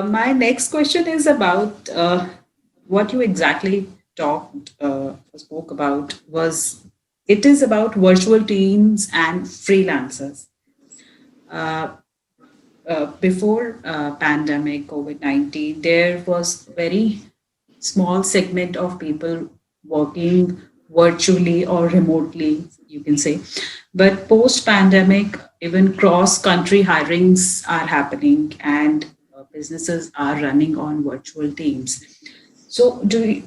My next question is about what you exactly spoke about was it is about virtual teams and freelancers. Uh, Before pandemic COVID-19, there was very small segment of people working virtually or remotely, you can say. But post pandemic, even cross country hirings are happening and businesses are running on virtual teams. So,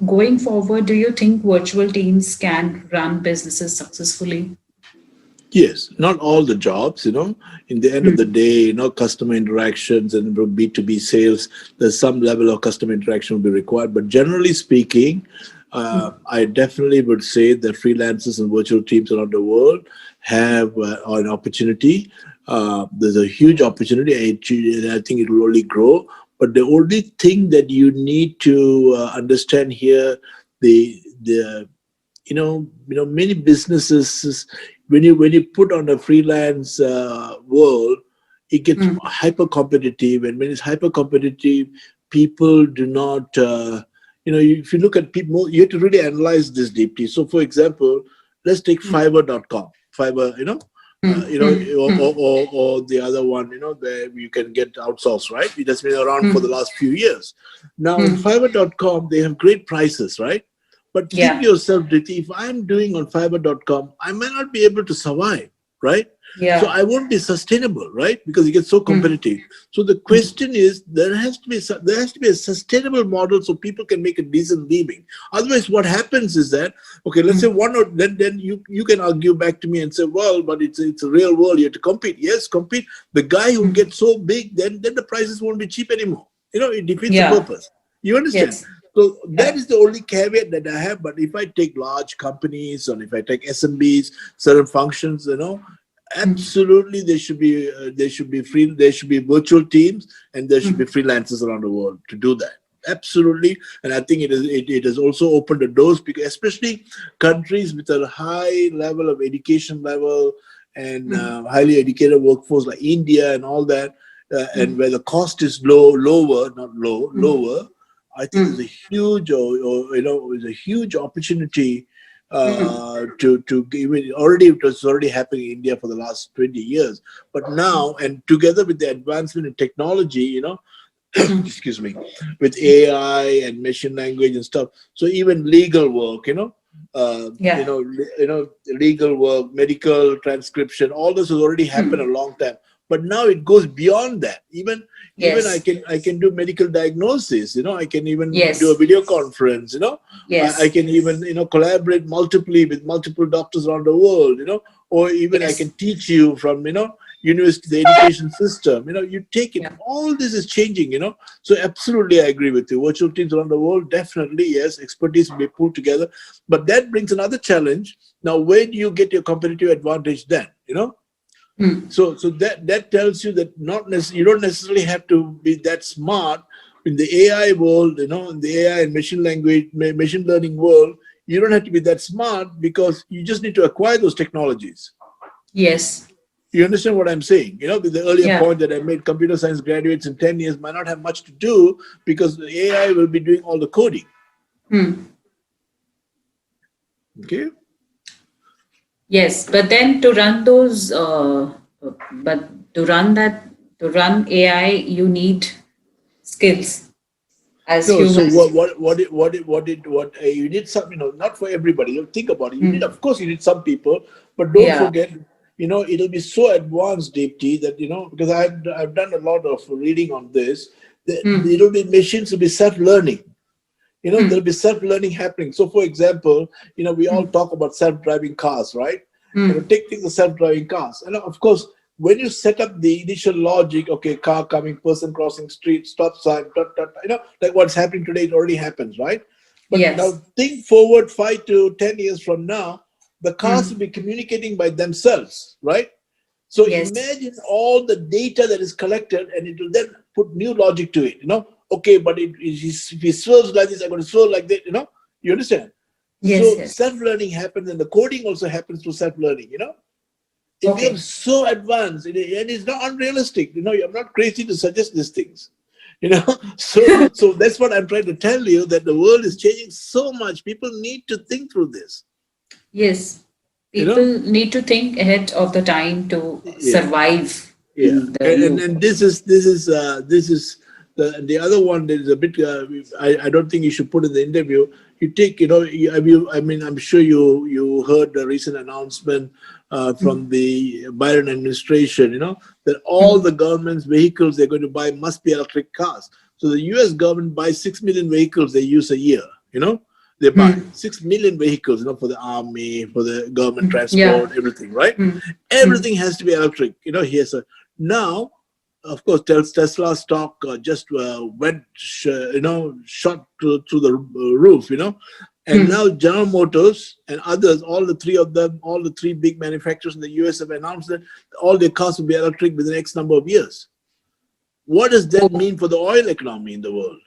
going forward, do you think virtual teams can run businesses successfully? Yes, not all the jobs, in the end of the day, customer interactions and B2B sales, there's some level of customer interaction will be required. But generally speaking, I definitely would say that freelancers and virtual teams around the world have an opportunity. There's a huge opportunity, and I think it will only grow. But the only thing that you need to understand here, the many businesses, when you put on a freelance world, it gets Mm, hyper competitive, and when it's hyper competitive, people do not if you look at people, you have to really analyze this deeply. So for example, let's take mm, fivver.com. Fiverr, mm, mm, mm, or the other one, where you can get outsourced, right? It has been around for the mm, last few years. Now in mm. fivver.com, they have great prices, right? But think Yeah, yourself, Diti, if I'm doing on fiverr.com, I may not be able to survive, right? So yeah. I won't be sustainable, right? Because it gets so Mm, competitive. So the mm, question is, there has to be a sustainable model so people can make a decent living. Otherwise, what happens is that, okay, let's say mm. one or then you can argue back to me and say, well, but it's a real world. You have to compete. Yes, compete. The guy who Mm. gets so big, then the prices won't be cheap anymore. It defeats the Yeah. purpose. You understand? Yes. So that Yeah. is the only caveat that I have. But if I take large companies or if I take SMBs, certain functions, Mm, absolutely there should be virtual teams, and there should be mm, freelancers around the world to do that. Absolutely, and I think it has also opened the doors, because especially countries with a high level of education level and mm, highly educated workforce like India and all that, and mm, where the cost is lower, not low, mm, lower. I think there's mm, a huge, there's a huge opportunity mm, to give it. It was already happening in India for the last 20 years, but now, and together with the advancement in technology, mm, excuse me, with AI and machine language and stuff. So even legal work, yeah. legal work, medical transcription, all this has already happened Mm, a long time. But now it goes beyond that. Even I yes. can I can do medical diagnosis. I can even do a Yes. video conference. I Yes. can even collaborate multiply with multiple doctors around the world. Or even I Yes. can teach you from university, the education system. You take it. Yeah. All this is changing. So absolutely, I agree with you. Virtual teams around the world, definitely yes. Expertise will be pulled together, but that brings another challenge. Now, where do you get your competitive advantage then? Mm, So that tells you that you don't necessarily have to be that smart in the AI world. In the AI and machine learning world, you don't have to be that smart, because you just need to acquire those technologies. yes. You understand what I'm saying? With the earlier Yeah. point that I made, computer science graduates in 10 years might not have much to do, because the AI will be doing all the coding. Mm, Okay. yes. But then to run those, but to run AI, you need skills as No, so humans. you need some, not for everybody. You think about it. Mm, Of course, you need some people, but don't yeah. forget, it'll be so advanced, Deepti, that because I've done a lot of reading on this. That Mm, it'll be machines will be self-learning. There'll mm, be self-learning happening. So, for example, we all mm, talk about self-driving cars, right? mm, Take the self-driving cars, and of course, when you set up the initial logic, okay, car coming, person crossing street, stop sign, dot, dot, like what's happening today, it already happens, right? But yes. now think forward 5 to 10 years from now, the cars will Mm, be communicating by themselves, right? So yes. imagine all the data that is collected, and it will then put new logic to it. Okay, but if he swerves like this, I'm going to swerve like that. You understand? Yes. So Yes. self-learning happens, and the coding also happens through self-learning. It becomes Okay. so advanced, and it's not unrealistic. I'm not crazy to suggest these things. you know. So that's what I'm trying to tell you, that the world is changing so much. People need to think through this, Yes, you know. people need to think ahead of the time to Yeah. survive Yeah, in the and new and world. this is the other one that is a bit. I don't think you should put in the interview. You take, I mean, I'm sure you heard the recent announcement from the Biden administration. That all the Mhm. government's vehicles they're going to buy must be electric cars. So the U.S. government buys 6 million vehicles they use a year. They buy Hmm. 6 million vehicles. For the army, for the government Yeah. transport, everything, right? Hmm. Hmm. Everything has to be electric. Here's a now, of course, Tesla stock just went, shot through the roof, and Hmm. now General Motors and others, all the three of them, all the three big manufacturers in the US have announced that all their cars will be electric within the next number of years. What does that Oh, mean for the oil economy in the world?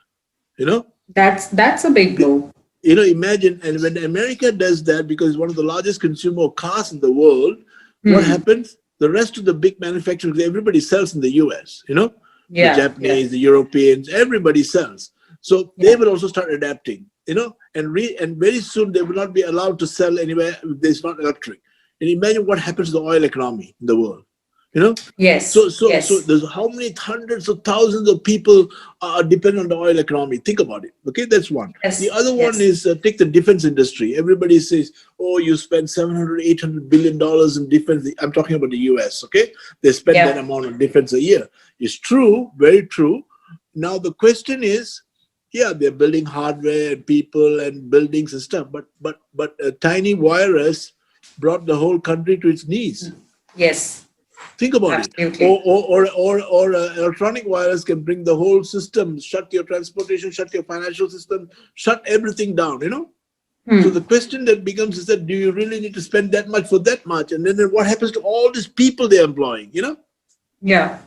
You know, that's a big blow. Imagine, and when America does that, because it's one of the largest consumer of cars in the world, what Hmm. happens? The rest of the big manufacturers, everybody sells in the US, the Yeah. Yeah. Japanese, the Europeans, everybody sells. So they Yeah. will also start adapting, and very soon they will not be allowed to sell anywhere if there's not electric. And imagine what happens to the oil economy in the world, you know? So, Yes. so, so Yes. there's how many hundreds of thousands of people are dependent on the oil economy. Think about it. Okay, that's one. The Yes. other one Yes. is take the defense industry. Everybody says, "Oh, you spend 700, $800 billion in defense." I'm talking about the U.S. Okay, they spend that Yeah. amount on defense a year. It's true, very true. Now the question is, yeah, they're building hardware and people and buildings and stuff, but a tiny virus brought the whole country to its knees. Yes. Think about it. Absolutely. Or electronic virus can bring the whole system, shut your transportation, shut your financial system, shut everything down. So the Hmm. question that becomes is that do you really need to spend that much for that much? And then what happens to all these people they're employing? Yeah.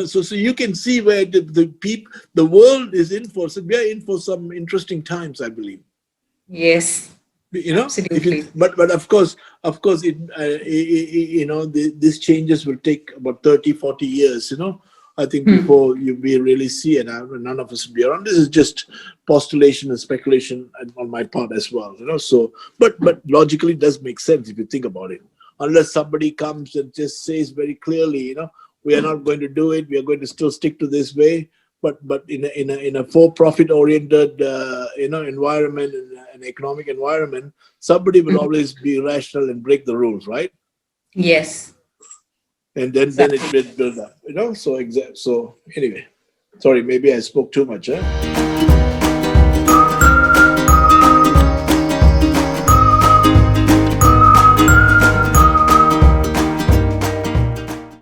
So you can see where the world is in for. So we are in for some interesting times, I believe. Yes. If you Absolutely. but of course it, these changes will take about 30, 40 years. I think Hmm. before we really see it. None of us will be around. This is just postulation and speculation on my part as well. So but logically it does make sense if you think about it. Unless somebody comes and just says very clearly, we are not going to do it, we are going to still stick to this way. But in a for-profit oriented environment, and an economic environment, somebody will Hmm. always be rational and break the rules, right? Yes. And then it Exactly. will build up. So anyway, sorry, maybe I spoke too much, huh?